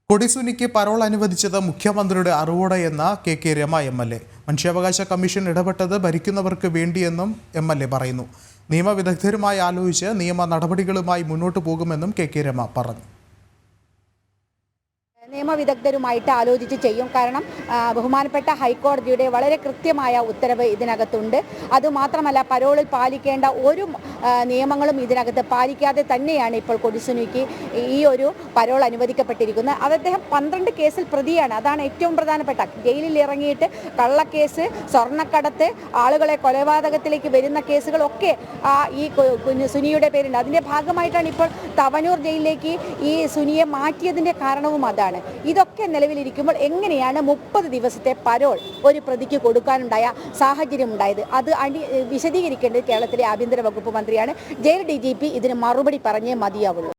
കൊടിസുനിക്ക് parole അനുവദിച്ചത് മുഖ്യമന്ത്രിയുടെ അറിവോടെയെന്ന K Rama MLA. മനുഷ്യാവകാശ കമ്മീഷൻ ഇടപെട്ടത് ഭരിക്കുന്നവർക്ക് വേണ്ടിയെന്നും എം.എൽ.എ. പറയുന്നു. നിയമവിദഗ്ധരുമായി ആലോചിച്ച് നിയമ നടപടികളുമായി മുന്നോട്ടു പോകുമെന്നും കെ രമ പറഞ്ഞു. നിയമവിദഗ്ധരുമായിട്ട് ആലോചിച്ച് ചെയ്യും. കാരണം ബഹുമാനപ്പെട്ട ഹൈക്കോടതിയുടെ വളരെ കൃത്യമായ ഉത്തരവ് ഇതിനകത്തുണ്ട്. അതുമാത്രമല്ല, പരോളിൽ പാലിക്കേണ്ട ഒരു നിയമങ്ങളും ഇതിനകത്ത് പാലിക്കാതെ തന്നെയാണ് ഇപ്പോൾ കൊടിസുനിക്ക് ഈ ഒരു പരോൾ അനുവദിക്കപ്പെട്ടിരിക്കുന്നത്. അദ്ദേഹം 12 കേസിൽ പ്രതിയാണ്. അതാണ് ഏറ്റവും പ്രധാനപ്പെട്ട. ജയിലിൽ ഇറങ്ങിയിട്ട് കള്ളക്കേസ്, സ്വർണ്ണക്കടത്ത്, ആളുകളെ കൊലപാതകത്തിലേക്ക് വരുന്ന കേസുകളൊക്കെ ഈ സുനിയുടെ പേരുണ്ട്. അതിൻ്റെ ഭാഗമായിട്ടാണ് ഇപ്പോൾ തവനൂർ ജയിലിലേക്ക് ഈ സുനിയെ മാറ്റിയതിൻ്റെ കാരണവും അതാണ്. ഇതൊക്കെ നിലവിലിരിക്കുമ്പോൾ എങ്ങനെയാണ് 30 ദിവസത്തെ പരോൾ ഒരു പ്രതിക്ക് കൊടുക്കാനുണ്ടായ സാഹചര്യം ഉണ്ടായത്? അത് വിശദീകരിക്കേണ്ടത് കേരളത്തിലെ ആഭ്യന്തര വകുപ്പ് മന്ത്രിയാണ്. ജയിൽ DGP ഇതിന് മറുപടി പറഞ്ഞേ മതിയാവുള്ളൂ.